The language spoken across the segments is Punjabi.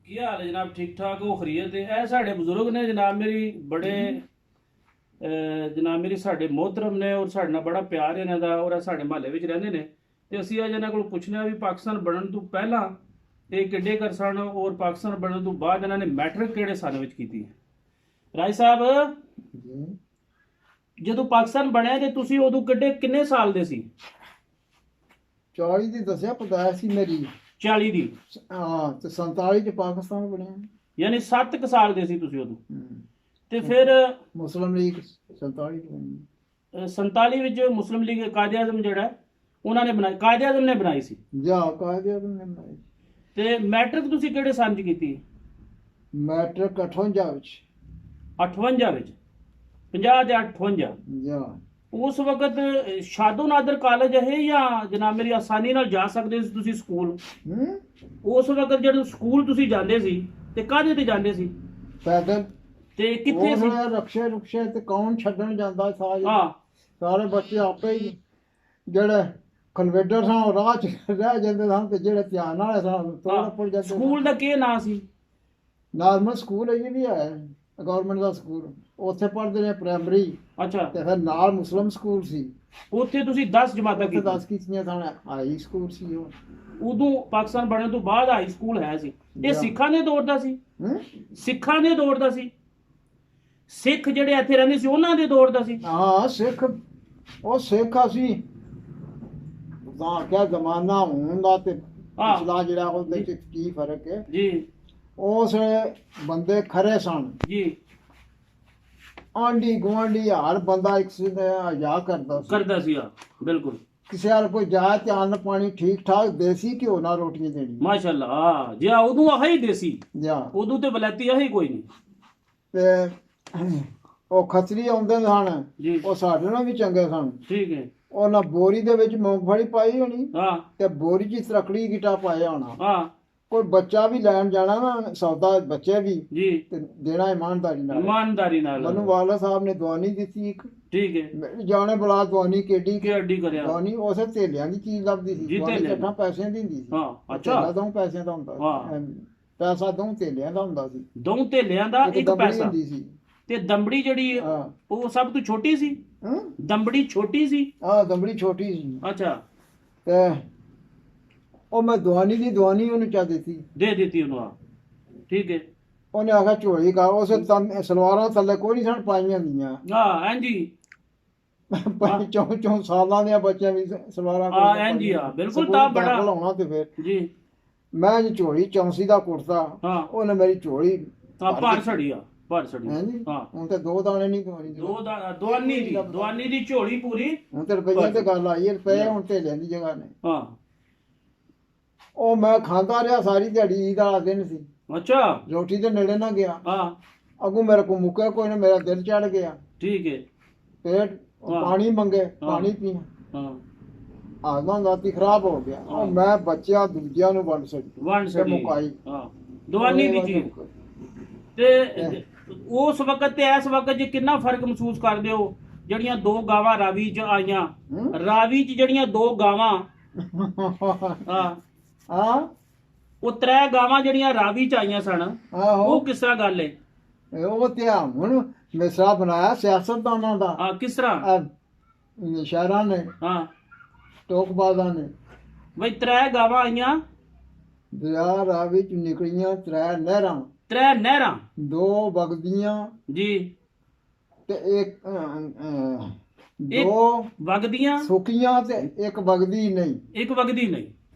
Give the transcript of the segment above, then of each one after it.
ਕੀ ਹਾਲ ਹੈ ਜਨਾਬ? ਠੀਕ ਠਾਕ ਹੋ? ਖਰੀਅਤ ਹੈ? ਇਹ ਸਾਡੇ ਬਜ਼ੁਰਗ ਨੇ ਜਨਾਬ, ਮੇਰੀ ਬੜੇ ਜਨਾਬ ਮੇਰੀ ਸਾਡੇ ਮੋਹਤਰਮ ਨੇ ਔਰ ਸਾਡੇ ਨਾਲ ਬੜਾ ਪਿਆਰ ਇਹਨਾਂ ਦਾ, ਔਰ ਇਹ ਸਾਡੇ ਮਹੱਲੇ ਵਿੱਚ ਰਹਿੰਦੇ ਨੇ। ਤੇ ਅਸੀਂ ਅੱਜ ਇਹਨਾਂ ਕੋਲ ਪੁੱਛਣਾ ਵੀ ਪਾਕਿਸਤਾਨ ਬਣਨ ਤੋਂ ਪਹਿਲਾਂ ਇਹ ਕਿੱਡੇ ਕਰ ਸਨ ਔਰ ਪਾਕਿਸਤਾਨ ਬਣਨ ਤੋਂ ਬਾਅਦ ਇਹਨਾਂ ਨੇ ਮੈਟ੍ਰਿਕ ਕਿਹੜੇ ਸਾਲ ਵਿੱਚ ਕੀਤੀ ਹੈ। ਰਾਏ ਸਾਹਿਬ, ਜਦੋਂ ਪਾਕਿਸਤਾਨ ਬਣਿਆ ਤੇ ਤੁਸੀਂ ਉਦੋਂ ਕਿੰਨੇ ਸਾਲ ਦੇ ਸੀ? 40 ਦੀ ਦੱਸਿਆ ਪਦਾਇਸ਼ ਸੀ ਮੇਰੀ। 40 ਦੀ? ਹਾਂ, ਤੇ 47 ਚ ਪਾਕਿਸਤਾਨ ਬਣਿਆ। ਯਾਨੀ 7 ਸਾਲ ਦੇ ਸੀ ਤੁਸੀਂ ਉਦੋਂ। ਹਮ। ਤੇ ਫਿਰ ਮੁਸਲਿਮ ਲੀਗ 47 ਚ ਬਣੀ। 47 ਵਿੱਚ ਮੁਸਲਿਮ ਲੀਗ ਕਾਇਦੇ ਆਜ਼ਮ ਜਿਹੜਾ ਉਹਨਾਂ ਨੇ ਬਣਾਈ, ਕਾਇਦੇ ਆਜ਼ਮ ਨੇ ਬਣਾਈ ਸੀ। ਜਾ ਕਾਇਦੇ ਆਜ਼ਮ ਨੇ ਬਣਾਈ। ਤੇ ਮੈਟ੍ਰਿਕ ਤੁਸੀਂ ਕਿਹੜੇ ਸਾਲ 'ਚ ਕੀਤੀ? ਮੈਟ੍ਰਿਕ 58 ਵਿੱਚ। 58 ਵਿੱਚ? 50 ਤੇ 58? ਜਾ ਉਸ ਵਕਤ ਸ਼ਾਦੋ ਨਾਦਰ ਕਾਲਜ ਹੈ ਜਾਂ ਜਨਾਬ ਮੇਰੀ ਆਸਾਨੀ ਨਾਲ ਜਾ ਸਕਦੇ ਸੀ ਤੁਸੀਂ ਸਕੂਲ? ਉਸ ਵਕਤ ਜਦੋਂ ਸਕੂਲ ਤੁਸੀਂ ਜਾਂਦੇ ਸੀ ਤੇ ਕਾਹਦੇ ਤੇ ਜਾਂਦੇ ਸੀ? ਪੈਦਲ। ਤੇ ਕਿੱਥੇ ਸੀ? ਰਕਸ਼ੇ ਤੇ ਕੌਣ ਛੱਡਣ ਜਾਂਦਾ? ਹਾਂ, ਸਾਰੇ ਬੱਚੇ ਆਪੇ ਹੀ ਜਿਹੜੇ ਕਨਵੇਟਰ ਸਨ ਉਹ ਰਾਹ ਚ ਰਹਿ ਜਾਂਦੇ ਸਨ, ਤੇ ਜਿਹੜੇ ਧਿਆਨ ਵਾਲੇ ਸਨ ਤੋੜ ਪੜ ਜਾਂਦੇ। ਸਕੂਲ ਦਾ ਕੀ ਨਾਂ ਸੀ? ਨਾਰਮਲ ਸਕੂਲ ਇਹ ਵੀ ਹੈ, ਗਵਰਨਮੈਂਟ ਦਾ ਸਕੂਲ। ਉੱਥੇ ਪੜ੍ਹਦੇ ਨੇ ਪ੍ਰਾਇਮਰੀ। ਅੱਛਾ। ਤੇ ਫਿਰ ਨਾਲ ਮੁਸਲਿਮ ਸਕੂਲ ਸੀ। ਉੱਥੇ ਤੁਸੀਂ 10 ਜਮਾਤਾਂ ਉੱਥੇ 10 ਕੀਤੀਆਂ? ਕੀਤੀਆਂ ਸਨ। ਹਾਈ ਸਕੂਲ ਸੀ ਉਹ। ਉਦੋਂ ਪਾਕਿਸਤਾਨ ਬਣਨ ਤੋਂ ਬਾਅਦ ਹਾਈ ਸਕੂਲ ਹੈ ਸੀ। ਇਹ ਜਾਂ। ਸਿੱਖਾਂ ਦੇ ਦੌਰ ਦਾ ਸੀ? ਹਮ? ਸਿੱਖਾਂ ਦੇ ਦੌਰ ਦਾ ਸੀ? ਸਿੱਖ ਜਿਹੜੇ ਇੱਥੇ ਰਹਿੰਦੇ ਸੀ ਉਹਨਾਂ ਦੇ ਦੌਰ ਦਾ ਸੀ? ਹਾਂ, ਸਿੱਖ। ਉਹ ਸਿੱਖ ਅਸੀਂ ਤਾਂ ਕਿਆ ਜ਼ਮਾਨਾ ਹੋਣ ਦਾ ਤੇ ਹਾਂ। ਪਿਛਲਾ ਜਿਹੜਾ ਉਹਦੇ ਚ ਕੀ ਫਰਕ ਹੈ। ਜੀ ਉਸ ਬੰਦੇ ਖਰੇ ਸਨ। ਜੀ। ਆਂਢੀ ਗੁਆਂਢੀ ਹਰ ਬੰਦਾ ਇੱਕ ਹਯਾ ਕਰਦਾ ਸੀ। ਕਰਦਾ ਸੀ, ਹਾਂ ਬਿਲਕੁਲ। ਕਿਸੇ ਵਾਲ ਕੋਈ ਜਾ ਤੇ ਅੰਨ ਪਾਣੀ ਠੀਕ ਠਾਕ, ਦੇਸੀ ਘਿਓ ਨਾਲ ਰੋਟੀਆਂ ਦੇਣੀ। ਮਾਸ਼ਾਅੱਲਾ। ਹਾਂ ਜੀ, ਉਦੋਂ ਆਹੀ ਦੇਸੀ, ਜਾ ਉਦੋਂ ਤੇ ਵਲੈਤੀ ਆਹੀ ਕੋਈ ਨਹੀਂ। ਤੇ ਉਹ ਖੱਤਰੀ ਆਉਂਦੇ ਸਨ, ਜੀ ਉਹ ਸਾਡੇ ਨਾਲ ਵੀ ਚੰਗੇ ਸਨ। ਠੀਕ ਹੈ। ਉਹਨਾਂ ਬੋਰੀ ਦੇ ਵਿੱਚ ਮੂੰਗਫਲੀ ਪਾਈ ਹੋਣੀ ਹਾਂ ਤੇ ਬੋਰੀ 'ਚ ਤਰਕੜੀ ਗਿੱਟਾ ਪਾਇਆ ਹੋਣਾ। ਹਾਂ ਕੋਈ ਬੱਚਾ ਵੀ ਲੈਣ ਜਾਣਾ ਨਾ, ਸੌਦਾ ਬੱਚੇ ਵੀ, ਜੀ। ਤੇ ਦੇਣਾ ਇਮਾਨਦਾਰੀ ਨਾਲ। ਇਮਾਨਦਾਰੀ ਨਾਲ। ਮੈਨੂੰ ਵਾਲਾ ਸਾਹਿਬ ਨੇ ਦਵਾਨੀ ਦਿੱਤੀ ਇੱਕ। ਠੀਕ ਹੈ। ਮੇਰੇ ਜਾਣੇ ਬਲਾ ਦਵਾਨੀ ਕਿੱਡੀ ਕੀ ਅੱਡੀ ਕਰਿਆ? ਦਵਾਨੀ ਉਸੇ ਧੇਲਿਆਂ ਦੀ ਚੀਜ਼ ਲੱਭਦੀ ਸੀ। ਜੀ, ਦਵਾਨੀ ਧੇਲਿਆਂ ਦੀ। ਚੱਠਾ ਪੈਸਿਆਂ ਦੀ ਹੁੰਦੀ ਸੀ। ਹਾਂ ਅੱਛਾ। ਦੋ ਪੈਸਿਆਂ ਦਾ ਹੁੰਦਾ ਹਾਂ। ਸੀ। ਪੈਸਾ ਦੋ ਧੇਲਿਆਂ ਦਾ ਹੁੰਦਾ ਸੀ। ਦੋ ਧੇਲਿਆਂ ਦਾ ਇੱਕ ਦਬੜੀ ਪੈਸਾ। ਹੁੰਦੀ ਸੀ। ਤੇ ਦੰਬੜੀ ਜਿਹੜੀ ਹਾਂ। ਉਹ ਸਭ ਤੋਂ ਛੋਟੀ ਸੀ? ਹਾਂ, ਦੰਬੜੀ ਛੋਟੀ ਸੀ? ਦੰਬੜੀ ਛੋਟੀ ਸੀ। ਅੱਛਾ। ਤੇ ਉਹ ਮੈਂ ਦਵਾਨੀ ਦੀ ਉਹਨੂੰ ਚਾ ਦਿੱਤੀ। ਦੇ ਦਿੱਤੀ ਉਹਨੂੰ? ਆ ਠੀਕ ਹੈ। ਉਹਨੇ ਆਖਿਆ ਝੋਲੀ ਕਰ। ਉਸ ਸਲਵਾਰਾਂ ਥੱਲੇ ਕੋਈ ਨਹੀਂ ਸਨ ਪਾਈਆਂ ਹੁੰਦੀਆਂ। ਹਾਂ ਇੰਜੀ। ਚੌਂ ਸਾਲਾਂ ਦੇ ਬੱਚਿਆਂ ਵੀ ਸਲਵਾਰਾਂ ਹਾਂ ਇੰਜੀ। ਆ ਬਿਲਕੁਲ। ਤਾਂ ਬੜਾ ਲਾਉਣਾ ਤੇ ਫਿਰ ਜੀ। ਮੈਂ ਜੀ ਝੋਲੀ ਚੌਂਸੀ ਦਾ ਕੁੜਤਾ। ਹਾਂ। ਉਹਨੇ ਮੇਰੀ ਝੋਲੀ ਤਾਂ ਭਰ ਛੜੀ ਆ, ਭਰ ਛੜੀ। ਹਾਂਜੀ। ਹਾਂ। ਹੁਣ ਤੇ ਦੋ ਦਾਣੇ ਨਹੀਂ ਦਵਾਨੀ ਦੇ। ਦਵਾਨੀ ਦੀ ਝੋਲੀ ਪੂਰੀ। ਹੁਣ ਤੇ ਰੁਪਈਆ ਤੇ ਗੱਲ ਆਈ ਹੈ। ਰੁਪਏ ਹੁਣ ਤੇ ਲੈਂਦੀ ਜਗ੍ਹਾ ਨੇ। ਹਾਂ। ਉਹ ਮੈਂ ਖਾਂਦਾ ਰਿਹਾ ਸਾਰੀ ਦਿਹਾੜੀ। ਈਦ ਵਾਲਾ ਦਿਨ ਸੀ। ਅੱਛਾ। ਰੋਟੀ ਦੇ ਨੇੜੇ ਨਾ ਗਿਆ। ਹਾਂ ਅੱਗੋਂ ਮੇਰੇ ਕੋਲ ਮੁੱਕਿਆ ਕੋਈ ਨਾ, ਮੇਰਾ ਦਿਲ ਚੜ ਗਿਆ। ਠੀਕ ਹੈ। ਪੇਟ ਹਾਂ। ਪਾਣੀ ਮੰਗੇ, ਹਾਂ। ਪਾਣੀ ਪੀਣ। ਹਾਂ ਆਦਮਾਂ ਰਾਤੀ ਖਰਾਬ ਹੋ ਗਿਆ। ਹਾਂ। ਉਹ ਮੈਂ ਬੱਚਿਆਂ ਦੂਜਿਆਂ ਨੂੰ ਵੰਡ ਛੱਡੀ। ਵੰਡ ਤੇ ਛੜੀ। ਮੁਕਾਈ। ਹਾਂ ਦਵਾਨੀ ਦੀ ਚੀਜ਼। ਤੇ ਉਸ ਵਕਤ ਤੇ ਇਸ ਵਕਤ 'ਚ ਕਿੰਨਾ ਫਰਕ ਮਹਿਸੂਸ ਕਰਦੇ ਹੋ? ਜਿਹੜੀਆਂ ਦੋ ਗਾਵਾਂ ਰਾਵੀ 'ਚ ਆਈਆਂ, ਰਾਵੀ 'ਚ ਜਿਹੜੀਆਂ ਦੋ ਗਾਵਾਂ, ਹਾਂ ਹਾਂ, ਉਹ 3 ਗਾਵਾਂ ਜਿਹੜੀਆਂ ਰਾਵੀ 'ਚ ਆਈਆਂ ਸਨ, ਆਹੋ। ਉਹ ਕਿਸ ਤਰ੍ਹਾਂ ਗੱਲ ਹੈ? ਉਹ ਤੇ ਹੁਣ ਮਿਸਰਾ ਬਣਾਇਆ ਸਿਆਸਤਦਾਨਾਂ ਦਾ। ਹਾਂ ਕਿਸ ਤਰ੍ਹਾਂ? ਸ਼ਹਿਰਾਂ ਨੇ, ਹਾਂ ਟੋਕਬਾਜ਼ਾਂ ਨੇ। ਬਈ 3 ਗਾਵਾਂ ਆਈਆਂ, ਦਰਿਆ ਰਾਵੀ ਚ ਨਿਕਲੀਆਂ 3 ਨਹਿਰਾਂ। 3 ਨਹਿਰਾਂ। 2 ਵਗਦੀਆਂ ਜੀ। ਤੇ ਇੱਕ 2 ਵਗਦੀਆਂ ਸੁੱਕੀਆਂ ਤੇ ਇੱਕ ਵਗਦੀ ਨਹੀਂ। ਇੱਕ ਵਗਦੀ ਨਹੀਂ।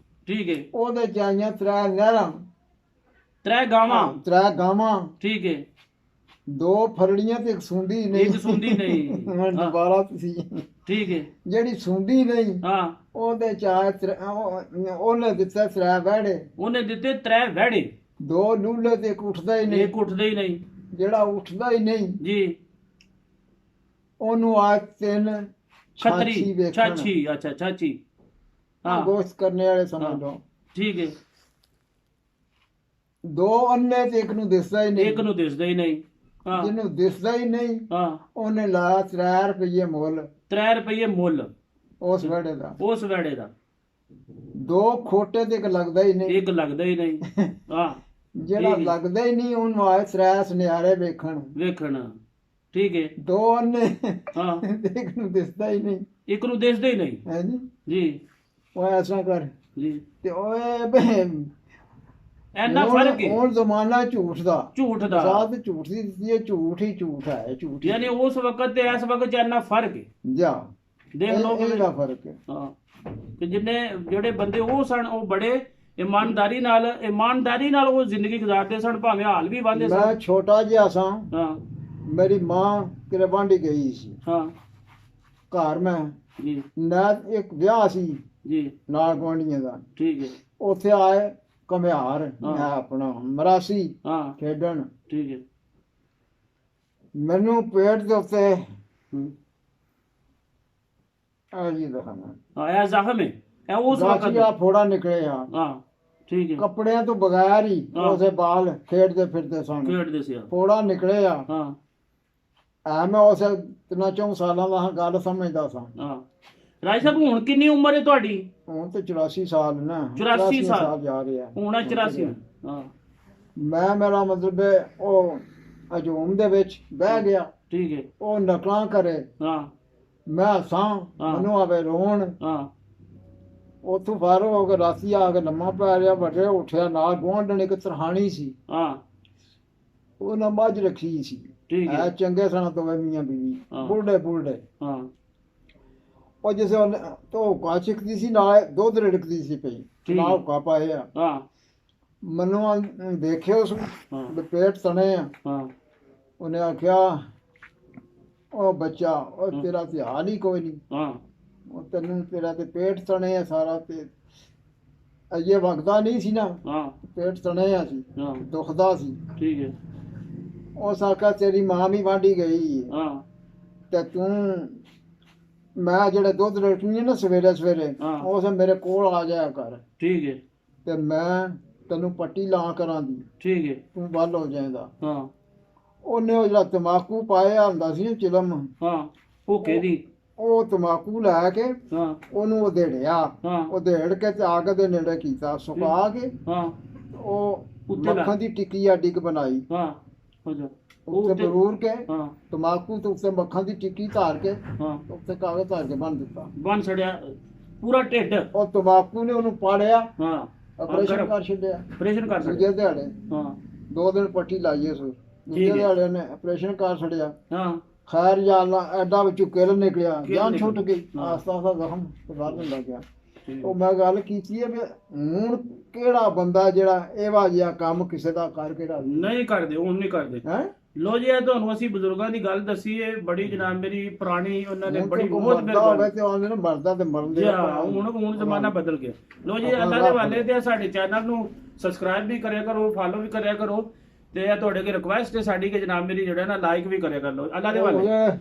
ਠੀਕ ਹੈ। ਉਹਦੇ ਚ ਆਈਆਂ 3 ਨਹਿਰਾਂ। 3 ਗਾਵਾਂ। 3 ਗਾਵਾਂ। ਠੀਕ ਹੈ। 2 ਫਰੜੀਆਂ ਤੇ ਇੱਕ ਸੁੰਡੀ ਨਹੀਂ। ਇੱਕ ਸੁੰਦੀ ਨਹੀਂ। ਹੁਣ ਹਾਂ, ਦੁਬਾਰਾ ਤੁਸੀਂ ਠੀਕ ਹੈ। ਜਿਹੜੀ ਸੁੰਡੀ ਨਹੀਂ, ਹਾਂ ਉਹਦੇ ਚ ਉਹਨੇ ਦਿੱਤਾ 3 ਵਹਿੜੇ। ਉਹਨੇ ਦਿੱਤੇ 3 ਵਹਿੜੇ। 2 ਲੂਲੇ ਤੇ ਇੱਕ ਉੱਠਦਾ ਹੀ ਨਹੀਂ। ਇੱਕ ਉੱਠਦੇ ਹੀ ਨਹੀਂ। ਜਿਹੜਾ ਉੱਠਦਾ ਹੀ ਨਹੀਂ ਜੀ। ਉਹਨੂੰ ਆ 3 ਖੱਤਰੀ ਛਾਛੀ। ਅੱਛਾ ਛਾਛੀ। ਹਾਂ ਗੋਸ਼ਤ ਕਰਨੇ ਵਾਲੇ ਸਮਝ ਲਓ। ਠੀਕ ਹੈ। 2 ਅੰਨੇ ਤੇ ਇੱਕ ਨੂੰ ਦਿਸਦਾ ਹੀ ਨਹੀਂ। ਇੱਕ ਨੂੰ ਦਿਸਦਾ ਹੀ ਨਹੀਂ। ਹਾਂ ਜਿਹਨੂੰ ਦਿਸਦਾ ਹੀ ਨਹੀਂ, ਹਾਂ। ਉਹਨੇ ਲਾਇਆ 3 ਰੁਪਏ ਮੁੱਲ 3 ਰੁਪਏ ਮੁੱਲ ਉਸ ਵੜੇ ਦਾ। ਉਸ ਵਹਿੜੇ ਦਾ। 2 ਖੋਟੇ ਤੇ ਇੱਕ ਲੱਗਦਾ ਹੀ ਨਹੀਂ। ਇੱਕ ਲੱਗਦਾ ਹੀ ਨਹੀਂ। ਹਾਂ ਜਿਹੜਾ ਠੀਕ ਹੈ। ਲੱਗਦਾ ਹੀ ਨਹੀਂ ਉਹਨੂੰ ਆਏ ਤਰੇ ਸੁਨਿਆਰੇ ਵੇਖਣ ਵੇਖਣ ਠੀਕ ਹੈ। ਦੋ ਅੰਨੇ ਹਾਂ ਦੇਖ ਨੂੰ ਦਿਸਦਾ ਹੀ ਨਹੀਂ ਇੱਕ ਨੂੰ ਦਿਸਦਾ ਹੀ ਨਹੀਂ। ਹੈ ਜੀ ਜੀ ਉਹ ਐਸਾ ਕਰ ਜੀ ਤੇ ਓਏ ਐਨਾ ਫਰਕ ਹੈ ਹੁਣ ਜ਼ਮਾਨਾ ਝੂਠ ਦਾ ਝੂਠ ਦਾ। ਸਾਥ ਝੂਠ ਦੀ ਦਿੱਤੀ ਹੈ ਝੂਠ ਹੀ ਝੂਠ ਹੈ ਝੂਠ ਹੀ। ਯਾਨੀ ਉਸ ਵਕਤ ਤੇ ਇਸ ਵਕਤ ਚ ਇੰਨਾ ਫਰਕ ਹੈ। ਜਾ ਦੇਖ ਲਓ ਕਿ ਇਹਦਾ ਫਰਕ ਹੈ। ਹਾਂ ਕਿ ਜਿੰਨੇ ਜਿਹੜੇ ਬੰਦੇ ਉਹ ਸਨ ਉਹ ਬੜੇ ਇਮਾਨਦਾਰੀ ਨਾਲ ਉਹ ਜ਼ਿੰਦਗੀ ਗੁਜ਼ਾਰਦੇ ਸਨ, ਭਾਵੇਂ ਹਾਲ ਵੀ ਵਾਂਦੇ ਮੈਂ ਸਨ। ਛੋਟਾ ਜਿਹਾ ਸਾਂ, ਹਾਂ ਮੇਰੀ ਮਾਂ ਕਿਤੇ ਵਾਂਢੀ ਗਈ ਸੀ ਹਾਂ ਘਰ। ਮੈਂ ਜੀ ਨਾ ਇੱਕ ਵਿਆਹ ਸੀ ਜੀ ਨਾਲ ਗੁਆਂਢੀਆਂ ਦਾ, ਠੀਕ ਹੈ। ਉੱਥੇ ਆਏ ਘੁਮਿਆਰ ਹਾਂ। ਮੈਂ ਆਪਣਾ ਮਰਾਸੀ ਹਾਂ ਖੇਡਣ। ਠੀਕ ਹੈ। ਮੈਨੂੰ ਪੇਟ ਦੇ ਉੱਤੇ ਹੂੰ ਆ ਜੀ ਦਿਖਾਣਾ ਆਇਆ ਜ਼ਖਮ ਹੈ ਇਹ ਉਸ ਵਕਤ ਗਾਛੀਆ ਫੋੜਾ ਨਿਕਲਿਆ ਹਾਂ ਠੀਕ ਹੈ। ਕੱਪੜਿਆਂ ਤੋਂ ਬਗੈਰ ਹੀ ਹਾਂ। ਉਹਦੇ ਬਾਲ ਖੇਡਦੇ ਫਿਰਦੇ ਸਨ। ਖੇਡਦੇ ਸੀ ਫੋੜਾ ਨਿਕਲਿਆ। ਹਾਂ ਐ ਮੈਂ ਉਸੇ 3-4 ਸਾਲਾਂ ਦਾ ਹਾਂ, ਗੱਲ ਸਮਝਦਾ ਸਾਂ। ਹਾਂ ਰਾਜ ਸਾਹਿਬ ਹੁਣ ਕਿੰਨੀ ਉਮਰ ਹੈ ਤੁਹਾਡੀ? ਹੁਣ ਤੇ 84 ਸਾਲ ਨਾ 84 ਸਾਲ ਜਾ ਰਿਹਾ। ਹੁਣ ਹੈ 84 ਹਾਂ ਮੈਂ ਮੇਰਾ ਮਤਲਬ ਹੈ ਉਹ ਹਜੂਮ ਦੇ ਵਿੱਚ ਬਹਿ ਗਿਆ। ਠੀਕ ਹੈ। ਉਹ ਨਕਲਾਂ ਕਰੇ, ਹਾਂ ਮੈਂ ਹੱਸਾਂ, ਹਾਂ। ਮੈਨੂੰ ਆਵੇ ਰੋਣ। ਹਾਂ ਉੱਥੋਂ ਬਾਹਰੋਂ ਹੋ ਕੇ ਰਾਤੀ ਆ ਕੇ ਲੰਮਾ ਪੈ ਰਿਹਾ, ਵੱਡੇ ਉੱਠਿਆ। ਨਾਲ ਗੁਆਂਢਣ ਇੱਕ ਤਰਹਾਣੀ ਸੀ, ਹਾਂ ਉਹਨਾਂ ਮੱਝ ਰੱਖੀ ਸੀ। ਠੀਕ ਹੈ। ਐ ਚੰਗੇ ਸਨ ਦੋਵੇਂ ਮੀਆਂ ਬੀਵੀ, ਹਾਂ। ਬੁੱਢੇ। ਹਾਂ ਉਹ ਜਿਸੇ ਤੋਂ ਕਾ ਚਿਕਦੀ ਸੀ, ਨਾਲ ਦੁੱਧ ਰਿੜਕਦੀ ਸੀ ਪਈ, ਠੀਕ। ਨਾਲ ਕਾ ਪਾਇਆ। ਹਾਂ ਮੈਨੂੰ ਦੇਖਿਆ ਉਸ ਹਾਂ ਪੇਟ ਤਣੇ ਆ। ਹਾਂ ਉਹਨੇ ਆਖਿਆ ਉਹ ਬੱਚਾ, ਉਹ ਤੇਰਾ ਤੇ ਹਾਲ ਹੀ ਕੋਈ ਨਹੀਂ, ਹਾਂ ਉਹ ਤੈਨੂੰ ਤੇਰਾ ਤੇ ਪੇਟ ਤਣੇ ਆ ਸਾਰਾ। ਤੇ ਅਜੇ ਵਗਦਾ ਨਹੀਂ ਸੀ ਨਾ, ਹਾਂ ਪੇਟ ਤਣੇ ਆ ਸੀ, ਹਾਂ ਦੁਖਦਾ ਸੀ। ਠੀਕ ਹੈ। ਉਸ ਆਖਿਆ ਤੇਰੀ ਮਾਂ ਵੀ ਵਾਂਢੀ ਗਈ ਹਾਂ ਤੇ ਤੂੰ, ਮੈਂ ਜਿਹੜੇ ਦੁੱਧ ਰੋਟਣੀ ਹੈ ਨਾ ਸਵੇਰੇ ਹਾਂ। ਉਸ ਮੇਰੇ ਕੋਲ ਆ ਜਾਇਆ ਕਰ, ਠੀਕ ਹੈ। ਤੇ ਮੈਂ ਤੈਨੂੰ ਪੱਟੀ ਲਾ ਕਰਾਂ ਦੀ, ਠੀਕ ਹੈ। ਤੂੰ ਵੱਲ ਹੋ ਜਾਏਗਾ। ਹਾਂ ਉਹਨੇ ਉਹ ਜਿਹੜਾ ਤਮਾਕੂ ਪਾਇਆ ਹੁੰਦਾ ਸੀ ਚਿਲਮ, ਹਾਂ ਭੁੱਖੇ ਦੀ। ਉਹ ਤਮਾਕੂ ਲੈ ਕੇ ਹਾਂ ਉਹਨੂੰ ਉਧੇੜਿਆ। ਹਾਂ ਉਧੇੜ ਕੇ ਤੇ ਅੱਗ ਦੇ ਨੇੜੇ ਕੀਤਾ, ਸੁਕਾ ਕੇ ਹਾਂ ਉਹ ਉੱਤੇ ਲਾ- ਮੱਖਣ ਦੀ ਟਿੱਕੀ ਆ ਡਿੱਗ ਬਣਾਈ। ਹਾਂ ਹੋ ਜਾ ਉੱਤੇ ਬਰੂਰ ਕੇ ਹਾਂ ਤਮਾਕੂ ਤੇ ਉੱਤੇ ਮੱਖਣ ਦੀ ਟਿੱਕੀ ਧਾਰ ਕੇ ਹਾਂ ਉੱਤੇ ਕਾਗਜ਼ ਧਾਰ ਕੇ ਬੰਨ ਦਿੱਤਾ। ਬਣ ਛੜਿਆ ਪੂਰਾ ਢਿੱਡ। ਉਹ ਤਮਾਕੂ ਨੇ ਉਹਨੂੰ ਪਾੜਿਆ, ਹਾਂ ਆਪਰੇਸ਼ਨ ਕਰ ਛੱਡਿਆ। ਆਪਰੇਸ਼ਨ ਕਰ ਸਕਦੇ। ਦੂਜੇ ਦਿਹਾੜੇ ਹਾਂ 2 ਦਿਨ ਪੱਟੀ ਲਾਈ ਉਸ, ਦੂਜੇ ਠੀਕ ਹੈ। ਦਿਹਾੜੇ ਨੇ ਆਪਰੇਸ਼ਨ ਕਰ ਛੱਡਿਆ। ਹਾਂ ਖੈਰ ਯਾ ਅੱਲਾ, ਐਡਾ ਵਿੱਚੋਂ ਕਿਲ ਨਿਕਲਿਆ, ਕਿੱਲ ਜਾਨ ਨਿਕਲੀ। ਛੁੱਟ ਗਈ। ਹਾਂ। ਆਸਤਾ ਆਸਤਾ ਜ਼ਖਮ ਸੁਧਰਨ ਲੱਗ ਗਿਆ। ਠੀਕ ਉਹ ਮੈਂ ਗੱਲ ਕੀਤੀ ਹੈ ਵੀ ਹੁਣ ਕਿਹੜਾ ਬੰਦਾ ਜਿਹੜਾ ਇਹੋ ਜਿਹਾ ਕੰਮ ਕਿਸੇ ਦਾ ਕਰਕੇ ਰਾਜ਼ੀ ਨਹੀਂ ਕਰਦੇ, ਹੁਣ ਨਹੀਂ ਕਰਦੇ। ਹੈ। ਲੋ ਜੀ ਇਹ ਤੁਹਾਨੂੰ ਅਸੀਂ ਬਜ਼ੁਰਗਾਂ ਦੀ ਗੱਲ ਦੱਸੀ ਹੈ, ਬੜੀ ਜਨਾਬ ਮੇਰੀ ਪੁਰਾਣੀ, ਉਹਨਾਂ ਨੇ ਬੜੀ ਬਹੁਤ ਮਰਦਾ ਹੋਵੇ ਤੇ ਉਹਨੇ ਨਾ ਮਰਦਾ ਤੇ ਮਰਨ ਦੇ ਹੁਣ ਜ਼ਮਾਨਾ ਬਦਲ ਗਿਆ। ਲੋ ਜੀ ਅੱਲਾ ਦੇ ਹਵਾਲੇ ਤੇ ਸਾਡੇ ਚੈਨਲ ਨੂੰ ਸਬਸਕ੍ਰਾਈਬ ਵੀ ਕਰਿਆ ਕਰੋ, ਫਾਲੋ ਵੀ ਕਰਿਆ ਕਰੋ, ਤੇ ਇਹ ਤੁਹਾਡੇ ਅੱਗੇ ਰਿਕੁਐਸਟ ਹੈ ਸਾਡੀ ਕਿ ਜਨਾਬ ਮੇਰੀ ਜਿਹੜਾ ਨਾ ਲਾਈਕ ਵੀ ਕਰਿਆ ਕਰ ਲੋ। ਅੱਲਾ ਦੇ ਹਵਾਲੇ।